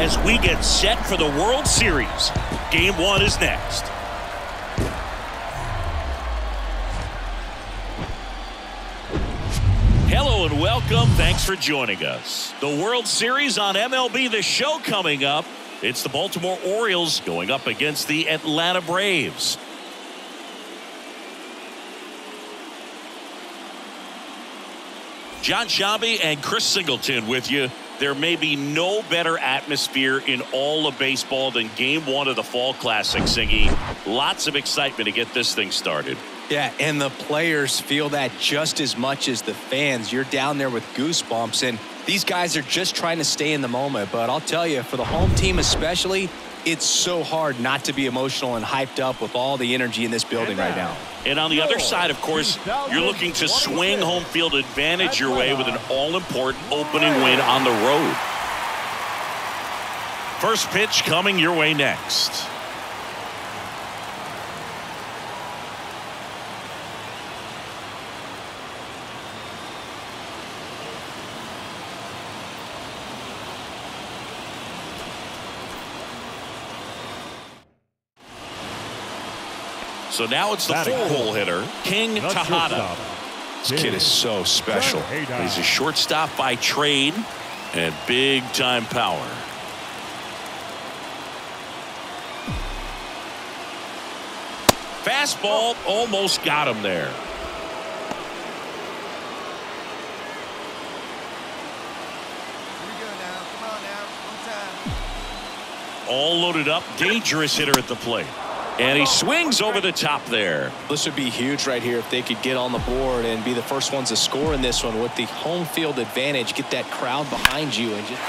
as we get set for the World Series. Game 1 is next. Hello and welcome. Thanks for joining us. The World Series on MLB The Show coming up. It's the Baltimore Orioles going up against the Atlanta Braves. John Shabby and Chris Singleton with you. There may be no better atmosphere in all of baseball than Game 1 of the Fall Classic, Singy. Lots of excitement to get this thing started. Yeah, and the players feel that just as much as the fans. You're down there with goosebumps, and these guys are just trying to stay in the moment. But I'll tell you, for the home team especially, it's so hard not to be emotional and hyped up with all the energy in this building right now. And on the other side, of course, you're looking to swing home field advantage your way with an all-important opening win on the road. First pitch coming your way next. So now it's the four-hole hitter, King Tejada. This kid is so special. He's a shortstop by trade and big-time power. Fastball almost got him there. All loaded up, dangerous hitter at the plate. And he swings over the top there. This would be huge right here if they could get on the board and be the first ones to score in this one with the home field advantage. Get that crowd behind you and just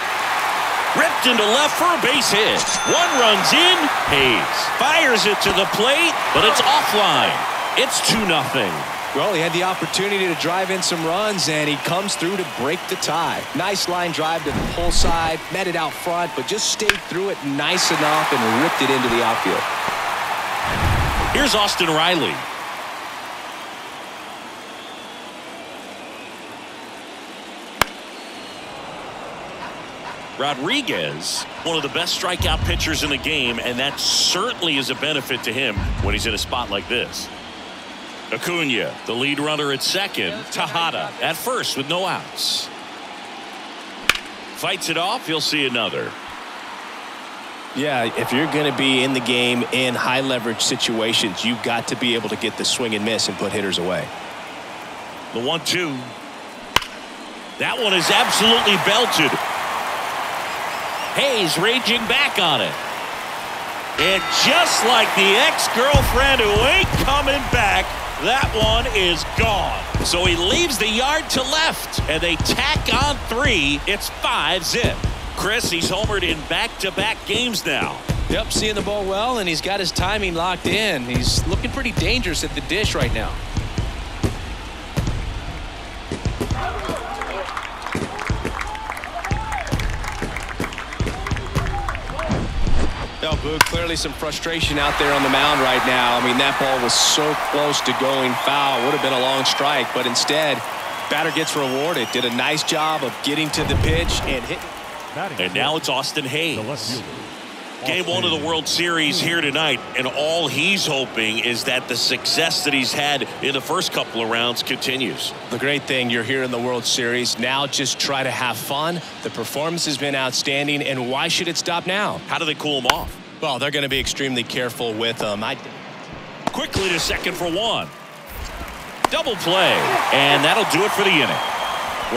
ripped into left for a base hit. One runs in. Hayes fires it to the plate, but it's offline. It's 2-0. Well, he had the opportunity to drive in some runs, and he comes through to break the tie. Nice line drive to the pull side, met it out front, but just stayed through it nice enough and ripped it into the outfield. Here's Austin Riley. Rodriguez, one of the best strikeout pitchers in the game, and that certainly is a benefit to him when he's in a spot like this. Acuna, the lead runner at second. Tejada at first with no outs. Fights it off. He'll see another. Yeah, if you're going to be in the game in high leverage situations, you've got to be able to get the swing and miss and put hitters away. The 1-2. That one is absolutely belted. Hayes raging back on it. And just like the ex-girlfriend who ain't coming back, that one is gone. So he leaves the yard to left, and they tack on 3. It's 5-zip. Chris, he's homered in back-to-back games now. Yep, seeing the ball well, and he's got his timing locked in. He's looking pretty dangerous at the dish right now. Boo, clearly some frustration out there on the mound right now. I mean, that ball was so close to going foul. Would have been a long strike, but instead, batter gets rewarded. Did a nice job of getting to the pitch and hitting. And now it's Austin Hayes. Game 1 of the World Series here tonight, and all he's hoping is that the success that he's had in the first couple of rounds continues. The great thing, you're here in the World Series. Now just try to have fun. The performance has been outstanding, and why should it stop now? How do they cool him off? Well, they're going to be extremely careful with him. Quickly to second for one. Double play, and that'll do it for the inning.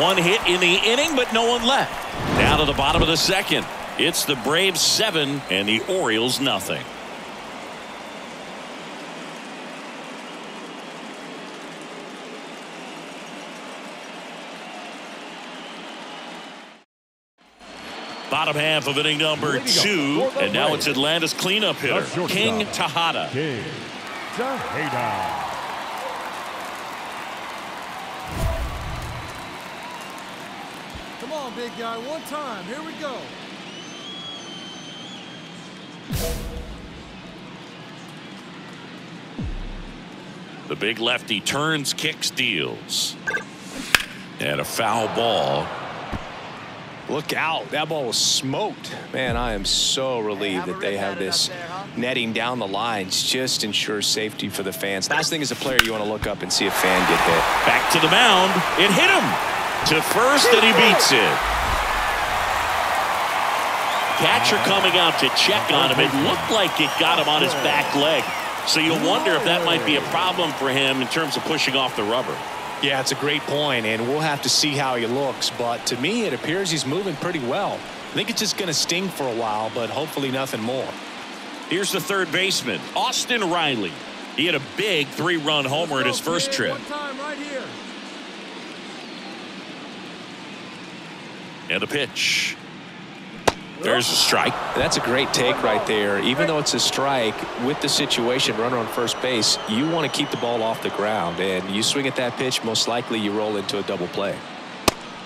One hit in the inning, but no one left. Down to the bottom of the second. It's the Braves 7 and the Orioles nothing. Bottom half of inning number 2, and now it's Atlanta's cleanup hitter, King Tejada. Come on, big guy, one time. Here we go. The big lefty turns, kicks, deals. And a foul ball. Look out. That ball was smoked. Man, I am so relieved that they have this netting down the lines. Just ensures safety for the fans. Last thing as a player, you want to look up and see a fan get hit. Back to the mound. It hit him to first, and he beats it. Catcher coming out to check on him. It looked like it got him on his back leg. So you wonder if that might be a problem for him in terms of pushing off the rubber. Yeah, it's a great point, and we'll have to see how he looks. But to me, it appears he's moving pretty well. I think it's just going to sting for a while, but hopefully nothing more. Here's the third baseman, Austin Riley. He had a big 3-run homer in his first trip. And the pitch. There's a strike. That's a great take right there. Even though it's a strike, with the situation, runner on first base, you want to keep the ball off the ground. And you swing at that pitch, most likely you roll into a double play.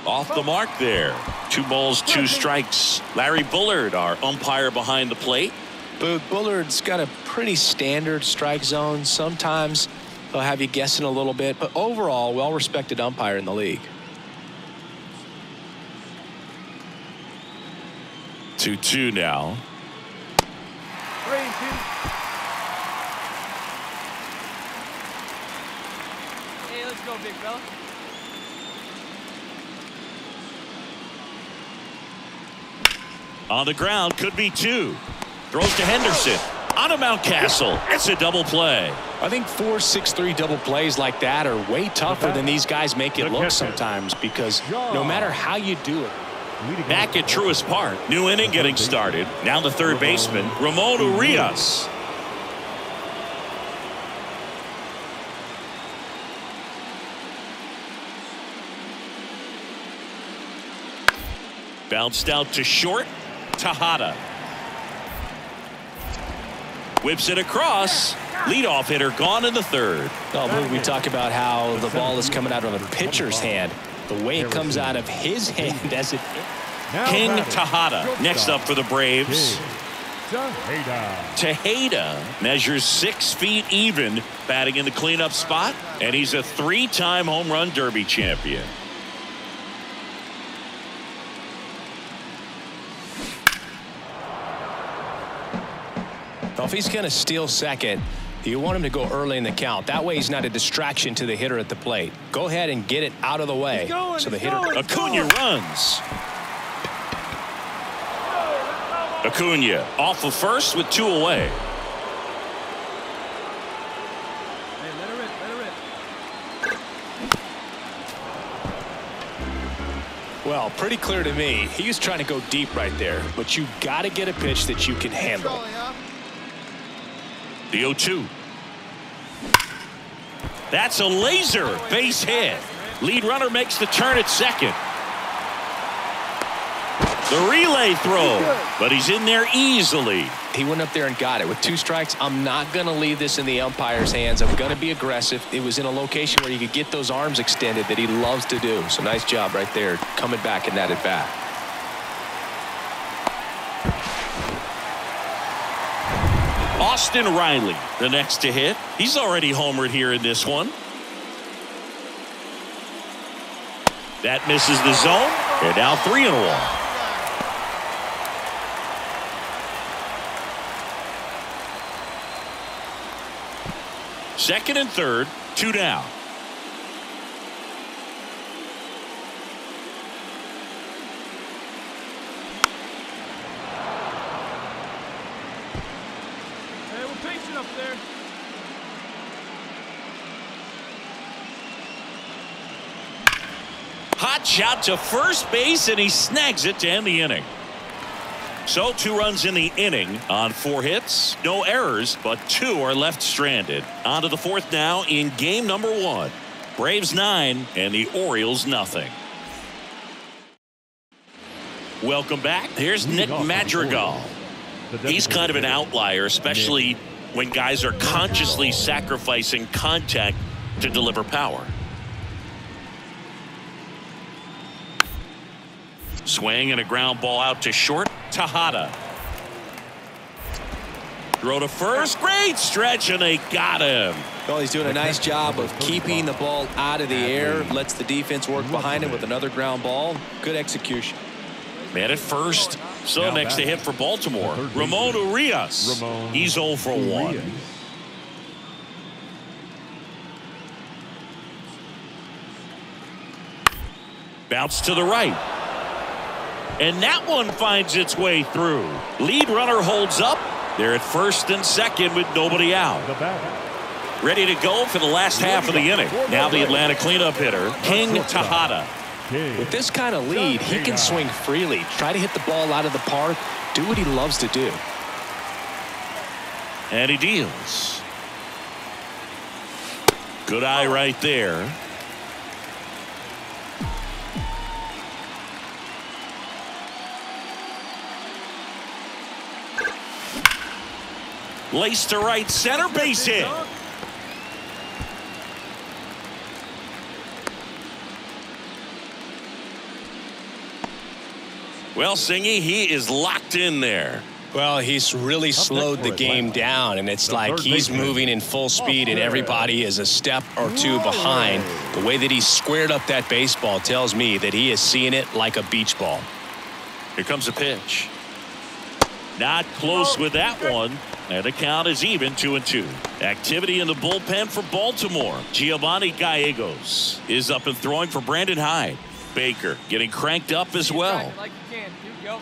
Off the mark there. 2 balls, 2 strikes. Larry Bullard, our umpire behind the plate. Bullard's got a pretty standard strike zone. Sometimes he'll have you guessing a little bit, but overall, well-respected umpire in the league. 2-2 now. Hey, let's go, big fella. On the ground, could be 2. Throws to Henderson. On to Mountcastle. It's a double play. I think 4-6-3 double plays like that are way tougher than these guys make it look sometimes, because no matter how you do it. Back at Truist Park, new inning getting started. Now the third baseman, Ramon Urias. Bounced out to short. Tejada. Whips it across. Leadoff hitter gone in the third. Oh, we talk about how the ball is coming out of a pitcher's hand. The way it comes out of his hand as it. King Tejada next up for the Braves. Tejada measures 6 feet even, batting in the cleanup spot, and he's a 3-time home run derby champion. Well, if he's going to steal second, you want him to go early in the count. That way he's not a distraction to the hitter at the plate. Go ahead and get it out of the way. So the hitter. Acuna runs. Acuna off of first with 2 away. Hey, let her rip. Well, pretty clear to me. He was trying to go deep right there, but you got to get a pitch that you can handle. The 0-2. That's a laser base hit. Lead runner makes the turn at second. The relay throw, but he's in there easily. He went up there and got it. With 2 strikes, I'm not going to leave this in the umpire's hands. I'm going to be aggressive. It was in a location where you could get those arms extended that he loves to do. So nice job right there, coming back in that at bat. Austin Riley, the next to hit. He's already homered here in this one. That misses the zone. They're now 3-1. Second and third, 2 down. Hey, we're patient up there. Hot shot to first base, and he snags it to end the inning. So 2 runs in the inning on 4 hits, no errors, but 2 are left stranded. On to the 4th now in game number 1. Braves 9 and the Orioles nothing. Welcome back. Here's Nick Madrigal. He's kind of an outlier, especially when guys are consciously sacrificing contact to deliver power. Swing and a ground ball out to short. Tejada. Throw to first. Great stretch, and they got him. Well, he's doing a nice job of keeping the ball out of the air. Lets the defense work behind him with another ground ball. Good execution. Man at first. So next to hit for Baltimore, Ramon Urias. He's 0 for 1. Bounce to the right. And that one finds its way through. Lead runner holds up. They're at first and second with nobody out. Ready to go for the last half of the inning. Now the Atlanta cleanup hitter, King Tejada. With this kind of lead, he can swing freely, try to hit the ball out of the park, do what he loves to do. And he deals. Good eye right there. Lace to right center, base hit. Well, Singy, he is locked in there. Well, he's really slowed the game down, and it's like he's moving in full speed, and everybody is a step or two behind. The way that he squared up that baseball tells me that he is seeing it like a beach ball. Here comes a pitch. Not close with that one. And the count is even, 2-2. Activity in the bullpen for Baltimore. Giovanni Gallegos is up and throwing for Brandon Hyde. Baker getting cranked up as well. Like you can. Here we go.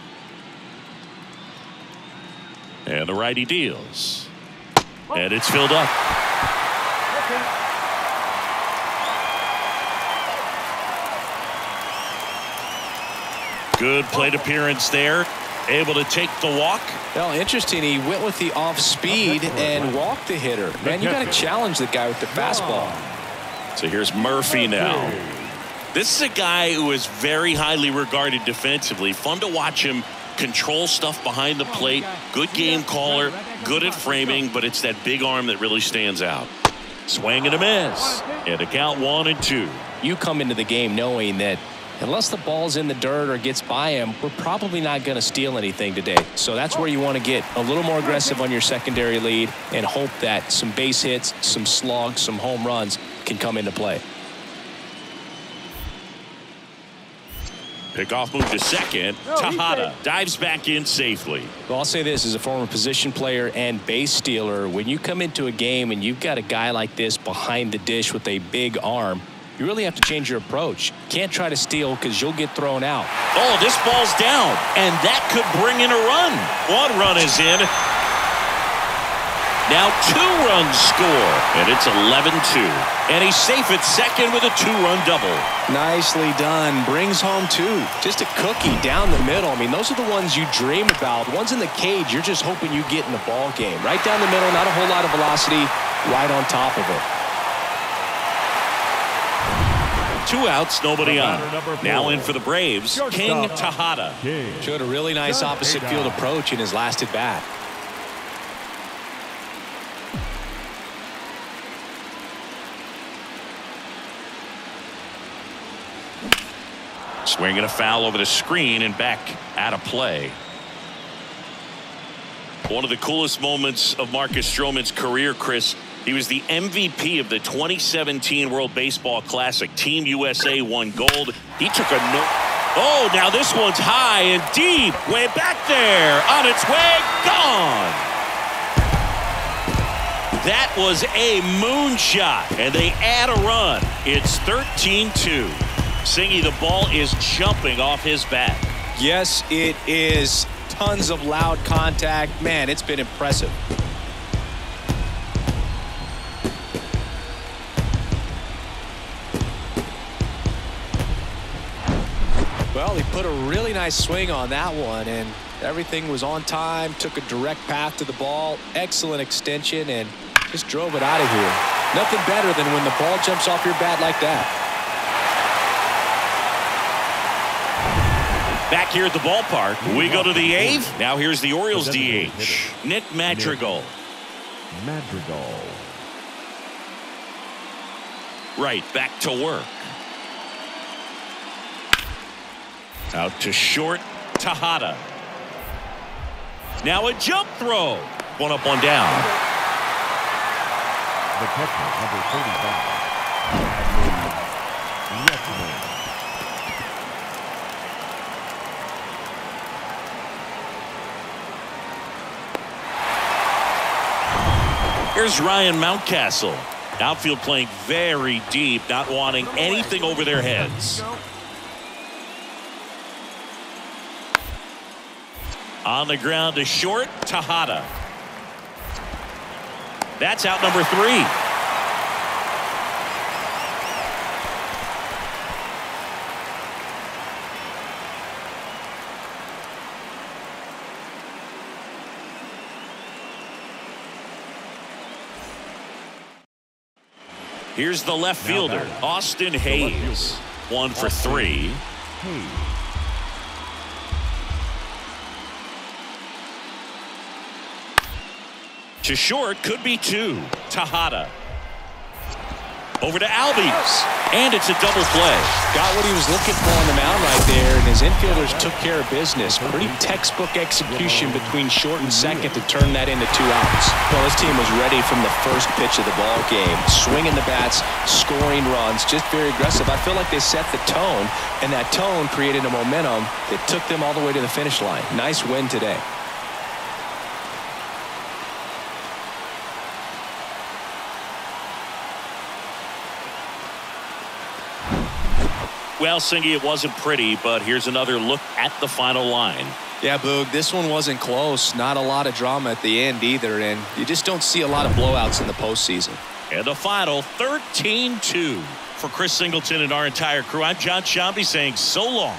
And the righty deals. And it's filled up. Good plate appearance there. Able to take the walk. Well, interesting. He went with the off speed and walked the hitter. Man, you got to challenge the guy with the fastball. So here's Murphy now. This is a guy who is very highly regarded defensively. Fun to watch him control stuff behind the plate. Good game caller. Good at framing, but it's that big arm that really stands out. Swing and a miss. And a count 1-2. You come into the game knowing that unless the ball's in the dirt or gets by him, we're probably not going to steal anything today. So that's where you want to get a little more aggressive on your secondary lead and hope that some base hits, some slugs, some home runs can come into play. Pickoff move to second. Tejada dives back in safely. Well, I'll say this as a former position player and base stealer. When you come into a game and you've got a guy like this behind the dish with a big arm, you really have to change your approach. Can't try to steal because you'll get thrown out. Oh, this ball's down, and that could bring in a run. One run is in. Now 2 runs score, and it's 11-2. And he's safe at second with a 2-run double. Nicely done. Brings home 2. Just a cookie down the middle. I mean, those are the ones you dream about. Ones in the cage, you're just hoping you get in the ball game. Right down the middle, not a whole lot of velocity, right on top of it. 2 outs, nobody on. Now in for the Braves, King Tejada. Showed a really nice opposite field approach in his last at bat. Swinging a foul over the screen and back out of play. One of the coolest moments of Marcus Stroman's career, Chris. He was the MVP of the 2017 World Baseball Classic. Team USA won gold. He took a no. Oh, now this one's high and deep. Way back there. On its way. Gone. That was a moonshot. And they add a run. It's 13-2. Singy, the ball is jumping off his bat. Yes, it is. Tons of loud contact. Man, it's been impressive. Well, he put a really nice swing on that one, and everything was on time. Took a direct path to the ball. Excellent extension, and just drove it out of here. Nothing better than when the ball jumps off your bat like that. Back here at the ballpark, we go to the 8th. Now here's the Orioles DH, Nick Madrigal. Right, back to work. Out to short, Tejada. Now a jump throw. One up, one down. The catcher, number 35. Here's Ryan Mountcastle. Outfield playing very deep, not wanting anything over their heads. On the ground to short, Tejada. That's out number 3. Here's the left fielder, Austin Hayes. 1 for 3. To short, could be 2. Tejada. Over to Albies. And it's a double play. Got what he was looking for on the mound right there, and his infielders took care of business. Pretty textbook execution between short and second to turn that into 2 outs. Well, this team was ready from the first pitch of the ball game. Swinging the bats, scoring runs, just very aggressive. I feel like they set the tone, and that tone created a momentum that took them all the way to the finish line. Nice win today. Well, Singy, it wasn't pretty, but here's another look at the final line. Yeah, Boog, this one wasn't close. Not a lot of drama at the end either, and you just don't see a lot of blowouts in the postseason. And the final, 13-2. For Chris Singleton and our entire crew, I'm John Shambi saying so long.